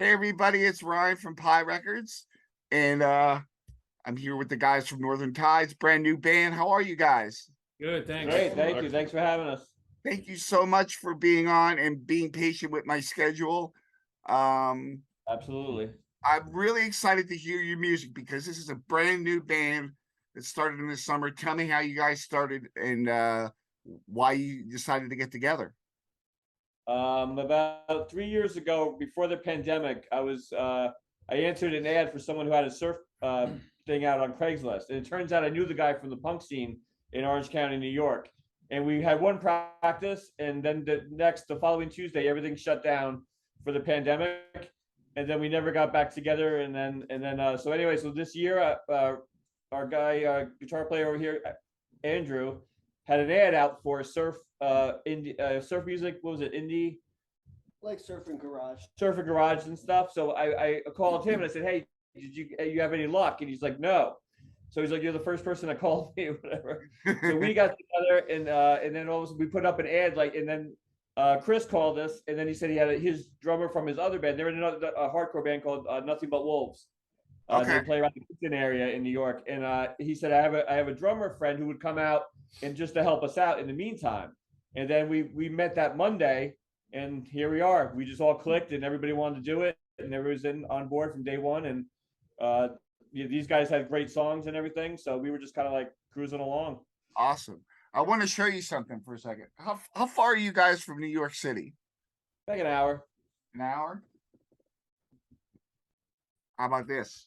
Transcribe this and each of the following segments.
Hey everybody, it's Ryan from Pie Records, and I'm here with the guys from Northern Tides, brand new band. How are you guys? Good, thanks. Great, thank you. Thanks for having us. Thank you so much for being on and being patient with my schedule. Um, Absolutely. I'm really excited to hear your music because this is a brand new band that started in the summer. Tell me how you guys started and why you decided to get together. About 3 years ago, before the pandemic, I answered an ad for someone who had a surf thing out on Craigslist, and it turns out I knew the guy from the punk scene in Orange County, New York. And we had one practice, and then the following Tuesday, everything shut down for the pandemic, and then we never got back together. So anyway, so this year, our guy, guitar player over here, Andrew, had an ad out for surf surf music. What was it? Indie, like surfing garage and stuff. So I called him and I said, hey, did you have any luck? And he's like, no. So he's like, you're the first person that called me, whatever. So we got together, and then all of a sudden we put up an ad, and then Chris called us, and then he said he had his drummer from his other band. They're in another hardcore band called Nothing But Wolves. They play around the Houston area in New York, and he said, I have a drummer friend who would come out and just to help us out in the meantime. And then we met that Monday, and here we are. We just all clicked, and everybody wanted to do it, and everybody was on board from day one. And these guys had great songs and everything, so we were just kind of like cruising along. Awesome. I want to show you something for a second. How far are you guys from New York City? Like an hour. An hour? How about this?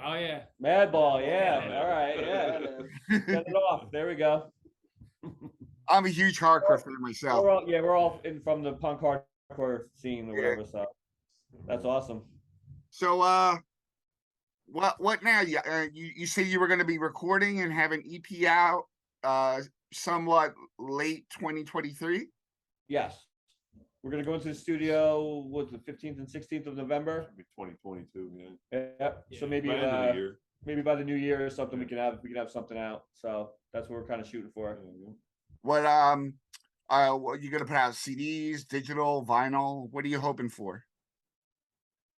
Oh yeah, Madball, yeah. All right, yeah. Set it off. There we go. I'm a huge hardcore fan myself. We're all from the punk hardcore scene or whatever. So that's awesome. So, what now? You say you were going to be recording and have an EP out, somewhat late 2023. Yes, we're gonna go into the studio. What's the 15th and 16th of November? 2022. Yeah. So maybe maybe by the new year or something, we can have something out. So that's what we're kind of shooting for. What you gonna put out? CDs, digital, vinyl? What are you hoping for?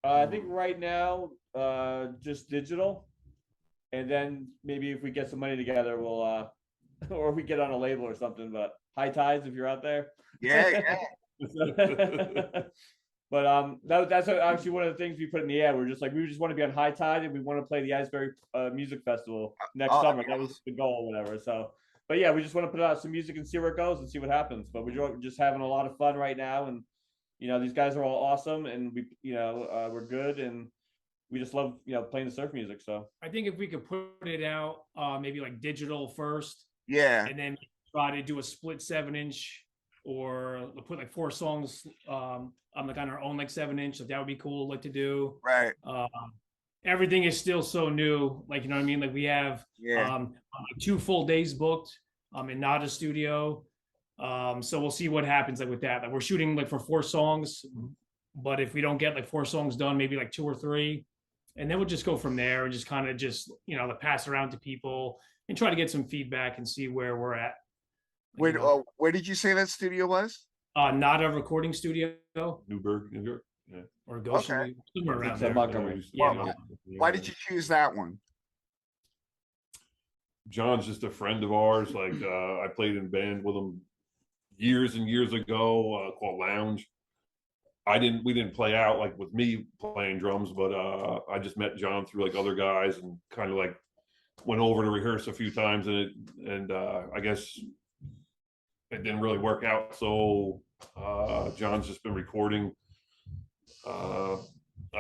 I think right now, just digital, and then maybe if we get some money together, we'll or we get on a label or something. But High Tides, if you're out there. Yeah. But that's actually one of the things we put in the ad. We're just like, we just want to be on High Tide, and we want to play the Asbury Music Festival next summer. That was the goal, or whatever. So, but yeah, we just want to put out some music and see where it goes and see what happens. But we're just having a lot of fun right now, and these guys are all awesome, and we're good, and we just love playing the surf music. So I think if we could put it out, maybe like digital first, Yeah. and then try to do a split 7-inch, or put like 4 songs on our own like 7-inch. So that would be cool, like to do. Right. Everything is still so new, like, you know what I mean? Like we have 2 full days booked in Nada Studio. So we'll see what happens like with that. Like we're shooting like for 4 songs, but if we don't get like 4 songs done, maybe like 2 or 3, and then we'll just go from there and just kind of pass around to people and try to get some feedback and see where we're at. Where did you say that studio was? Nada Recording Studio, Newburgh, New York. Yeah. or Goshen, somewhere around there. Montgomery. Yeah. Why did you choose that one? John's just a friend of ours. Like I played in a band with him years and years ago called Lounge. We didn't play out like with me playing drums, but I just met John through like other guys and kind of like went over to rehearse a few times, and I guess it didn't really work out. So John's just been recording.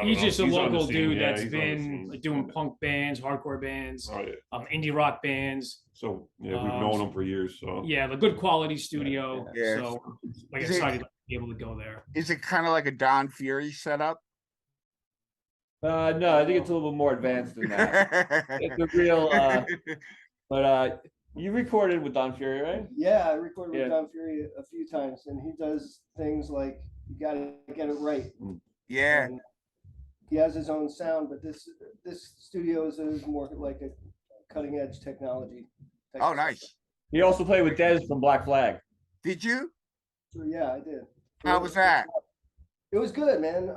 He's just a local dude Yeah, that's he's on the been scene. like doing punk bands, hardcore bands, Oh, yeah. indie rock bands. So yeah, we've known him for years. So Yeah, the good quality studio. Yeah. So like Is it- excited to be able to go there. Is it kind of like a Don Fury setup? No, I think it's a little bit more advanced than that. It's a real. But you recorded with Don Fury, right? Yeah, I recorded with Yeah. Don Fury a few times, and he does things like you got to get it right. Yeah. And he has his own sound, but this studio is more like a cutting edge technology. type Oh, of nice. stuff. He also played with Dez from Black Flag. Did you? So yeah, I did. How was that? It was good, man.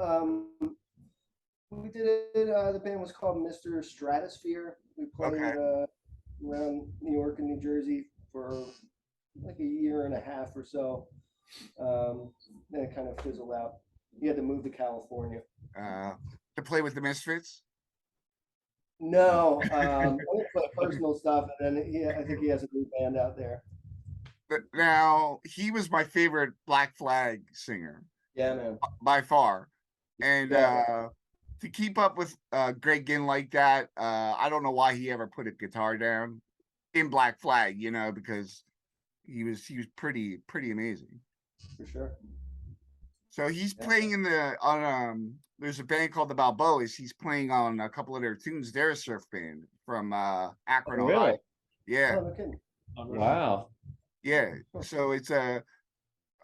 We did it. The band was called Mr. Stratosphere. We played Okay. around New York and New Jersey for like a year and a half or so. Then it kind of fizzled out. He had to move to California. To play with the Misfits. No, only for personal stuff, and then I think he has a new band out there. But now he was my favorite Black Flag singer Yeah, man. by far, and Yeah. to keep up with Greg Ginn like that, I don't know why he ever put a guitar down in Black Flag, you know, because he was pretty amazing. For sure. So he's Yeah. playing in the on there's a band called the Balboas. He's playing on a couple of their tunes. They're a surf band from Akron, Oh, Ohio. really? Yeah, Oh, no kidding. Wow. yeah. So it's a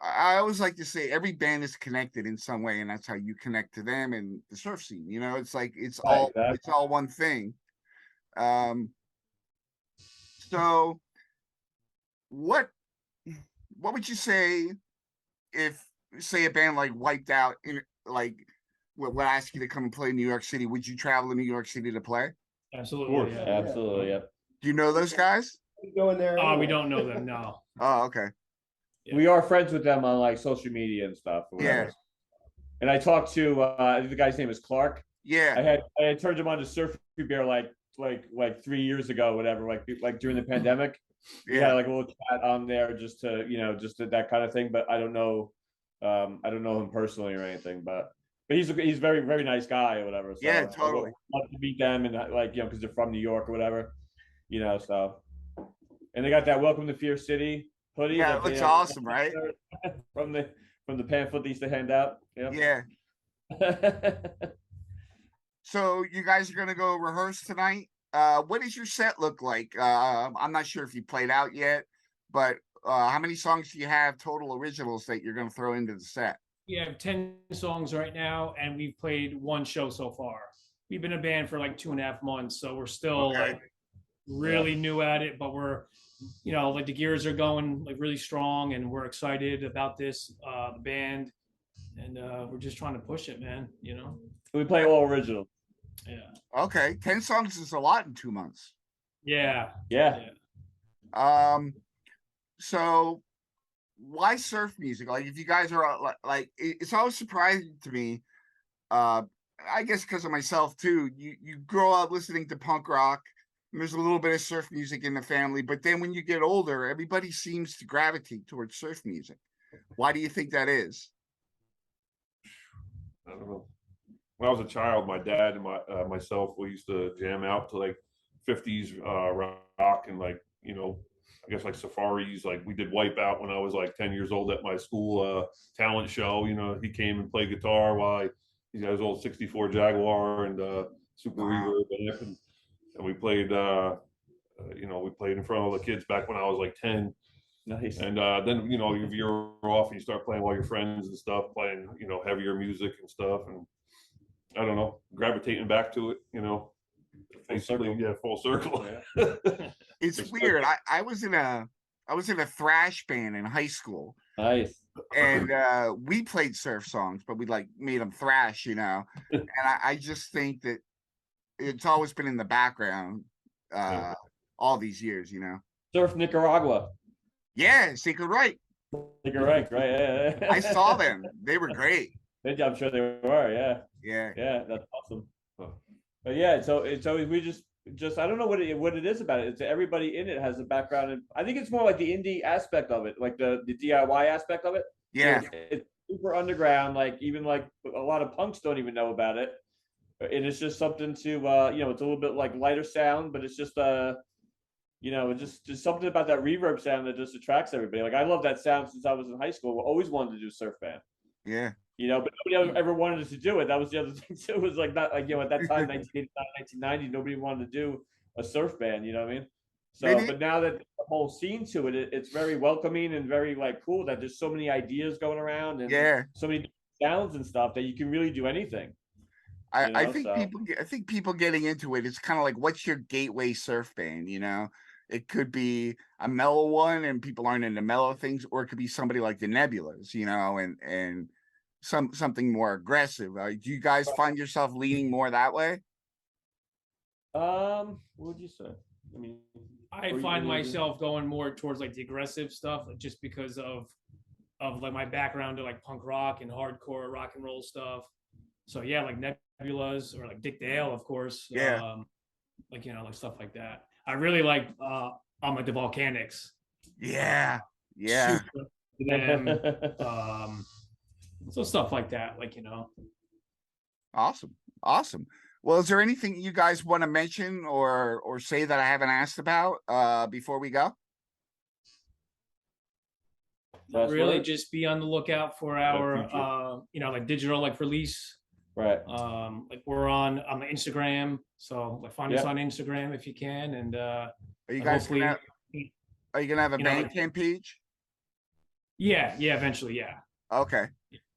I always like to say every band is connected in some way, and that's how you connect to them and the surf scene. You know, it's like it's Right, all exactly. one thing. Um, so what would you say if say a band like Wiped Out in like would ask you to come and play in New York City? Would you travel to New York City to play? Absolutely. course. Yeah. Absolutely. Yep. Do you know those guys? Go in there. We anyway. don't know them. No. Oh, okay. Yeah. We are friends with them on like social media and stuff or whatever. Yeah. And I talked to I think the guy's name is Clark. Yeah. I had turned him on to Surf Bear like 3 years ago, whatever, like during the pandemic. We had Yeah. like a little chat on there just to, just that kind of thing. But I don't know him personally or anything, but he's very, very nice guy or whatever. So Yeah, I would totally. love to meet them and like, because they're from New York or whatever, so. And they got that Welcome to Fear City hoodie. Yeah, that it they looks have awesome, right? from the pamphlet they used to hand out. Yeah. So you guys are gonna go rehearse tonight. What does your set look like? I'm not sure if you played out yet, but how many songs do you have total originals that you're gonna throw into the set? We have 10 songs right now, and we've played one show so far. We've been a band for like 2.5 months, so we're still Okay. like really new at it, but we're, like the gears are going like really strong, and we're excited about this the band, and we're just trying to push it, man. We play all original. Yeah. Okay, 10 songs is a lot in 2 months. Yeah. Yeah. So why surf music? Like, if you guys are like, it's always surprising to me. I guess because of myself too. You grow up listening to punk rock. And there's a little bit of surf music in the family, but then when you get older, everybody seems to gravitate towards surf music. Why do you think that is? I don't know. When I was a child, my dad and myself, we used to jam out to like 50s rock and like, I guess like safaris. Like we did Wipeout when I was like 10 years old at my school talent show. He came and played guitar while he had his old 64 Jaguar and Super Wow. Reverb and we played we played in front of all the kids back when I was like 10. Nice. And then you veer off and you start playing with all your friends and stuff, playing heavier music and stuff, and I don't know, gravitating back to it, basically, yeah, full circle. Yeah. It's weird. I was in a thrash band in high school, Nice. and we played surf songs, but we like made them thrash, and I just think that it's always been in the background all these years. Surf Nicaragua. Yeah, Secret Right. Right. Yeah. I saw them. They were great. I'm sure they were. Yeah. Yeah. Yeah, that's awesome. But yeah, so it's always we just I don't know what it is about it. It's everybody in it has a background, and I think it's more like the indie aspect of it, like the DIY aspect of it. Yeah. It's super underground. Like even like a lot of punks don't even know about it, and it's just something to it's a little bit like lighter sound, but it's just just something about that reverb sound that just attracts everybody. Like I love that sound since I was in high school. I always wanted to do surf band. Yeah. But nobody ever wanted to do it. That was the other thing too. It was like not like at that time, 1989, 1990, nobody wanted to do a surf band. You know what I mean? So, but now that the whole scene to it, it's very welcoming and very like cool that there's so many ideas going around and so many sounds and stuff that you can really do anything. I think people getting into it, it's kind of like, what's your gateway surf band? It could be a mellow one and people aren't into mellow things, or it could be somebody like the Nebulas, and something more aggressive? Do you guys find yourself leaning more that way? What would you say? I mean, I or you find can use it. myself going more towards like the aggressive stuff, like just because of like my background to like punk rock and hardcore rock and roll stuff. So yeah, like Nebulas or like Dick Dale, of course. Yeah. Like like stuff like that. I really like like the Volcanics. Yeah. Yeah. Super into them. So stuff like that, like Awesome. Awesome. Well, is there anything you guys want to mention or say that I haven't asked about before we go? Last really word? just be on the lookout for our like digital like release. Right. Like we're on the Instagram, so like find us on Instagram if you can, and Are you guys hopefully, are you gonna have a like, Bandcamp page? yeah, eventually, yeah. Okay.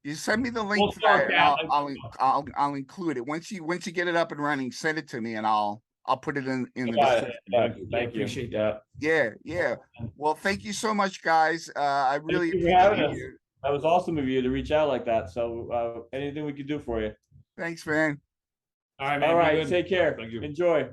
You send me the link We'll to start that, and that, I'll include it. Once you get it up and running, send it to me, and I'll put it in the Got it. description. Yeah, thank you. Appreciate that. Yeah. Well, thank you so much, guys. I really Thank you for having appreciate us. you. That was awesome of you to reach out like that. So anything we could do for you. Thanks, man. All right, man. All be right, good. take care. Thank you. Enjoy.